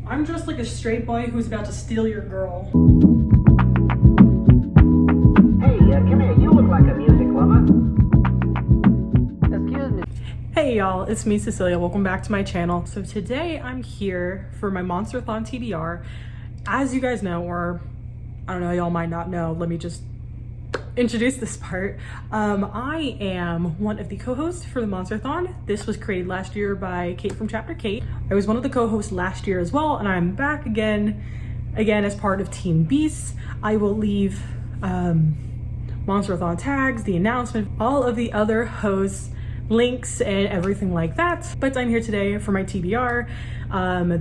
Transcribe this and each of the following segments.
I'm dressed like a straight boy who's about to steal your girl. Hey, come here. You look like a music lover. Excuse me. Hey y'all, it's me, Cecilia. Welcome back to my channel. So today I'm here for my Monsterathon TBR. As you guys know, or I don't know, y'all might not know, let me just introduce this part. I am one of the co-hosts for the Monsterathon. This was created last year by Cait from Chapter Cait. I was one of the co-hosts last year as well, and I'm back again as part of Team Beasts. I will leave Monsterathon tags, the announcement, all of the other hosts, links, and everything like that. But I'm here today for my TBR.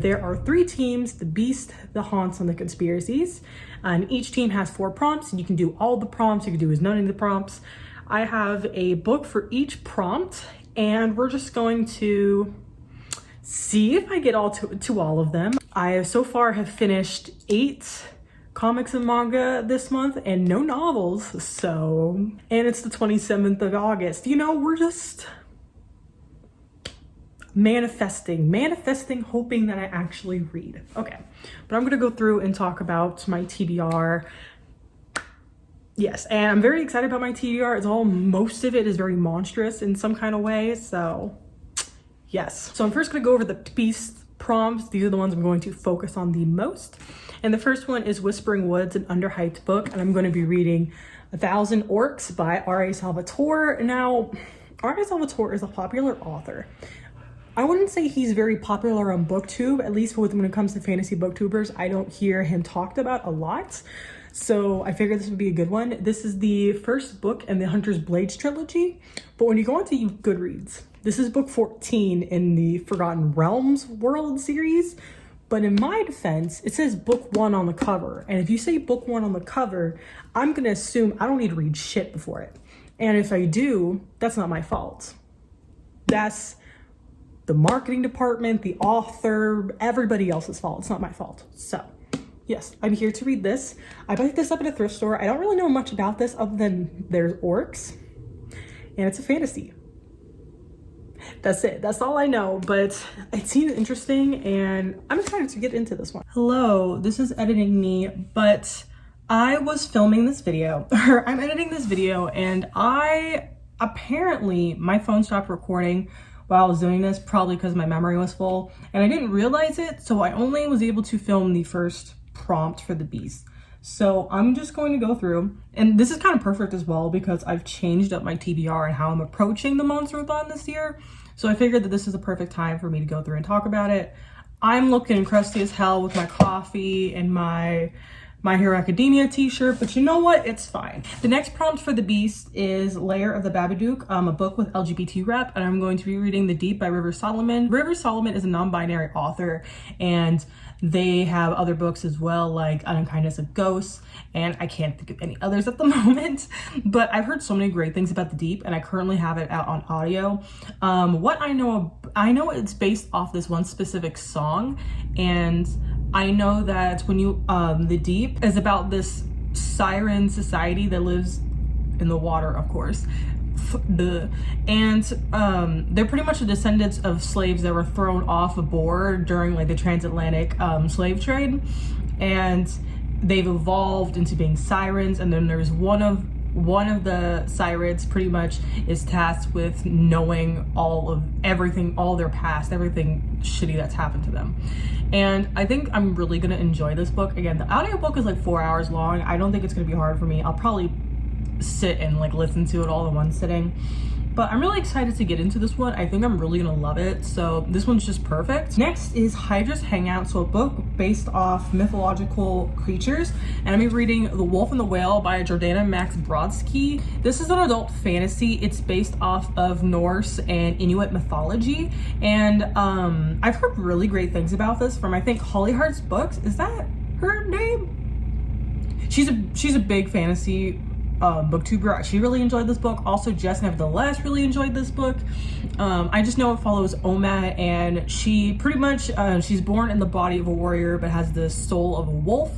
There are 3 teams: the Beast, the Haunts, and the Conspiracies. And each team has 4 prompts, and you can do all the prompts. You can do as many of the prompts. I have a book for each prompt, and we're just going to see if I get all to all of them. I so far have finished 8 comics and manga this month and no novels. So, and it's the 27th of August. You know, we're just manifesting, hoping that I actually read. Okay, but I'm gonna go through and talk about my TBR. Yes, and I'm very excited about my TBR. Most of it is very monstrous in some kind of way, so yes. So I'm first gonna go over the Beast prompts. These are the ones I'm going to focus on the most. And the first one is Whispering Woods, an underhyped book, and I'm going to be reading 1,000 Orcs by R.A. Salvatore. Now, R.A. Salvatore is a popular author. I wouldn't say he's very popular on BookTube, at least when it comes to fantasy booktubers. I don't hear him talked about a lot. So I figured this would be a good one. This is the first book in the Hunter's Blades trilogy. But when you go onto Goodreads, this is book 14 in the Forgotten Realms World series. But in my defense, it says book 1 on the cover. And if you say book 1 on the cover, I'm gonna assume I don't need to read shit before it. And if I do, that's not my fault. That's the marketing department, the author, everybody else's fault. It's not my fault. So yes, I'm here to read this. I picked this up at a thrift store. I don't really know much about this other than there's orcs and it's a fantasy. That's it. That's all I know, but it seems interesting and I'm excited to get into this one. Hello, this is editing me, but I was filming this video, or I'm editing this video, and apparently my phone stopped recording while I was doing this, probably because my memory was full, and I didn't realize it, so I only was able to film the first prompt for the Beast. So I'm just going to go through, and this is kind of perfect as well because I've changed up my TBR and how I'm approaching the Monsterathon this year. So I figured that this is a perfect time for me to go through and talk about it. I'm looking crusty as hell with my coffee and my My Hero Academia t-shirt, but you know what? It's fine. The next prompt for the Beast is Lair of the Babadook, a book with LGBT rep, and I'm going to be reading The Deep by River Solomon. River Solomon is a non-binary author, and they have other books as well, like Unkindness of Ghosts, and I can't think of any others at the moment, but I've heard so many great things about The Deep, and I currently have it out on audio. What I know it's based off this one specific song, and I know that when you, The Deep is about this siren society that lives in the water, of course. And they're pretty much the descendants of slaves that were thrown off a board during like the transatlantic slave trade, and they've evolved into being sirens. And then there's one of the sirens pretty much is tasked with knowing all of everything, all their past, everything shitty that's happened to them. And I think I'm really gonna enjoy this book. Again, the audiobook is like 4 hours long. I don't think it's gonna be hard for me. I'll probably sit and like listen to it all in one sitting, but I'm really excited to get into this one. I think I'm really gonna love it, so this one's just perfect. Next is Hydra's Hangout, so a book based off mythological creatures, and I'm reading The Wolf and the Whale by Jordana Max Brodsky. This is an adult fantasy. It's based off of Norse and Inuit mythology, and I've heard really great things about this from, I think, Holly Hearts Books. Is that her name? She's a big fantasy booktuber. She really enjoyed this book. Also, Jess Nevertheless really enjoyed this book. I just know it follows Oma, and she pretty much she's born in the body of a warrior but has the soul of a wolf,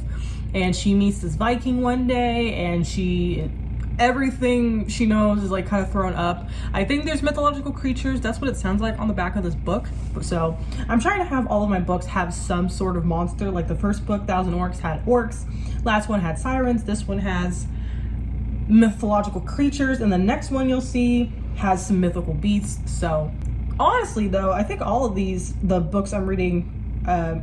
and she meets this Viking one day, and she everything she knows is like kind of thrown up. I think there's mythological creatures. That's what it sounds like on the back of this book. So I'm trying to have all of my books have some sort of monster. Like the first book, Thousand Orcs, had orcs. Last one had sirens. This one has mythological creatures, and the next one you'll see has some mythical beasts. So honestly though, I think all of the books I'm reading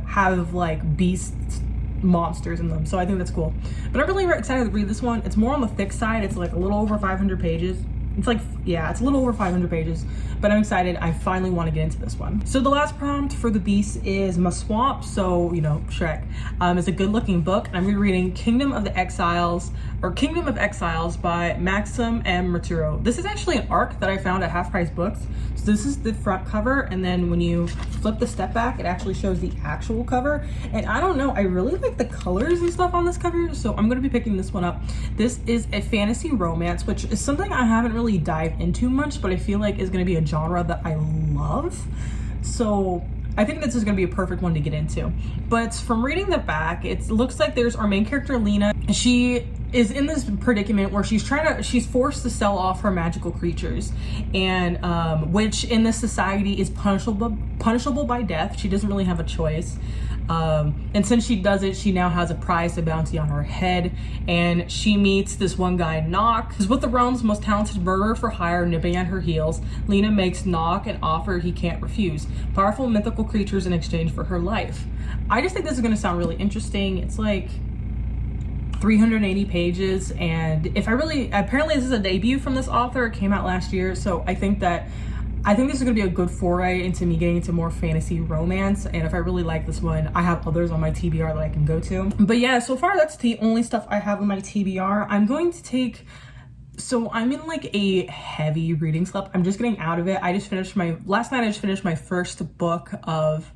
have like beasts, monsters in them, so I think that's cool. But I'm really excited to read this one. It's more on the thick side. It's like a little over 500 pages. It's like, yeah, it's a little over 500 pages, but I'm excited. I finally want to get into this one. So the last prompt for the beast is my swamp. So, you know, Shrek. It's a good looking book. I'm rereading Kingdom of Exiles by Maxim and Maturo. This is actually an arc that I found at Half Price Books. So this is the front cover, and then when you flip the step back, it actually shows the actual cover. And I don't know, I really like the colors and stuff on this cover, so I'm gonna be picking this one up. This is a fantasy romance, which is something I haven't really dived into much, but I feel like is gonna be a genre that I love. So I think this is gonna be a perfect one to get into. But from reading the back, it looks like there's our main character, Lena. She is in this predicament where she's forced to sell off her magical creatures, and which in this society is punishable by death. She doesn't really have a choice. And since she does it, she now has a prize, a bounty on her head, and she meets this one guy, Knock, who's with the realm's most talented murderer for hire nipping at her heels. Lena makes Knock an offer he can't refuse: powerful mythical creatures in exchange for her life. I just think this is going to sound really interesting. It's like 380 pages, and apparently this is a debut from this author. It came out last year, so I think this is going to be a good foray into me getting into more fantasy romance. And if I really like this one, I have others on my TBR that I can go to. But yeah, so far that's the only stuff I have on my TBR. So I'm in like a heavy reading slump. I'm just getting out of it. Last night I just finished my first book of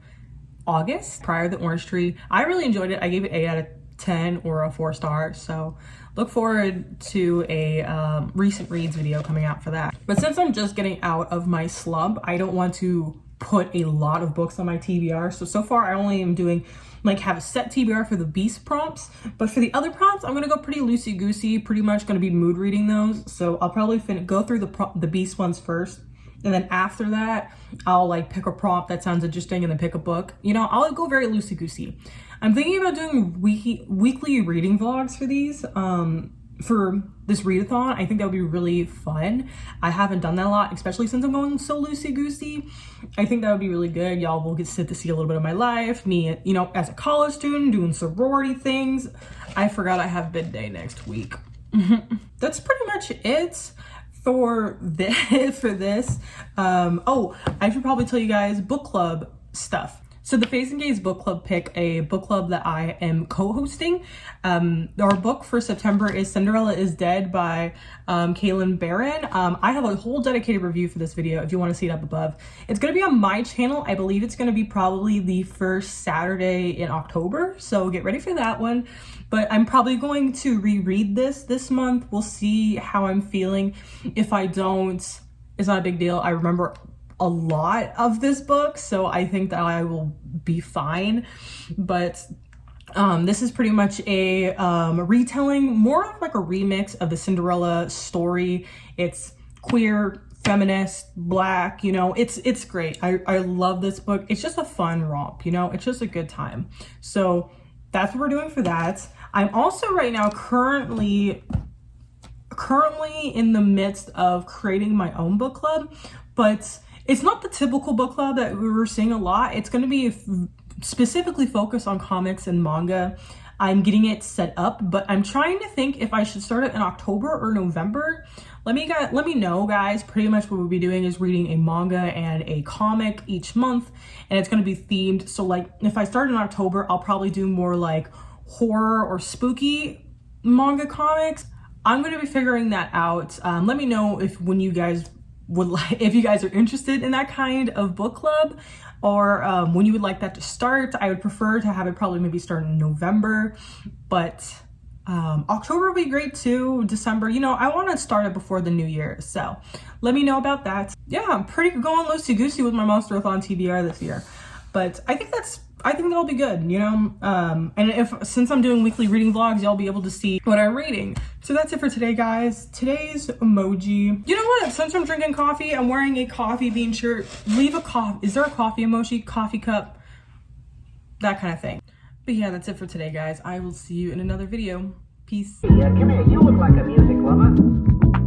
August, Prior to the Orange Tree. I really enjoyed it. I gave it 8 out of 10 or a 4-star. So look forward to a recent reads video coming out for that. But since I'm just getting out of my slump, I don't want to put a lot of books on my TBR. So far I only am doing have a set TBR for the beast prompts, but for the other prompts I'm gonna go pretty loosey-goosey. Pretty much gonna be mood reading those. So I'll probably go through the beast ones first, and then after that I'll like pick a prompt that sounds interesting and then pick a book. You know, I'll go very loosey-goosey. I'm thinking about doing weekly reading vlogs for these, for this readathon. I think that would be really fun. I haven't done that a lot, especially since I'm going so loosey-goosey. I think that would be really good. Y'all will get to see a little bit of my life, me, you know, as a college student doing sorority things. I forgot I have bid day next week. That's pretty much it for this. Oh, I should probably tell you guys book club stuff. So the Face and Gaze book club pick, a book club that I am co-hosting. Our book for September is Cinderella is Dead by Kaylin Barron. I have a whole dedicated review for this video if you want to see it up above. It's going to be on my channel. I believe it's going to be probably the first Saturday in October, so get ready for that one. But I'm probably going to reread this month. We'll see how I'm feeling. If I don't, it's not a big deal. I remember a lot of this book, so I think that I will be fine. But this is pretty much a retelling, more of like a remix of the Cinderella story. It's queer, feminist, black, you know, it's great. I love this book. It's just a fun romp, you know, it's just a good time. So that's what we're doing for that. I'm also right now currently in the midst of creating my own book club, but it's not the typical book club that we were seeing a lot. It's going to be specifically focused on comics and manga. I'm getting it set up, but I'm trying to think if I should start it in October or November. Let me know, guys. Pretty much what we'll be doing is reading a manga and a comic each month, and it's going to be themed. So like if I start in October, I'll probably do more like horror or spooky manga comics. I'm going to be figuring that out. Let me know if you guys are interested in that kind of book club, or when you would like that to start. I would prefer to have it probably maybe start in November, but October would be great too. December, you know, I want to start it before the new year, so let me know about that. Yeah, I'm pretty going loosey-goosey with my Monsterathon TBR this year, but I think that's I think that'll be good, you know? And since I'm doing weekly reading vlogs, y'all be able to see what I'm reading. So that's it for today, guys. Today's emoji. You know what? Since I'm drinking coffee, I'm wearing a coffee bean shirt. Leave a coffee. Is there a coffee emoji? Coffee cup? That kind of thing. But yeah, that's it for today, guys. I will see you in another video. Peace. Hey, come here. You look like a music lover.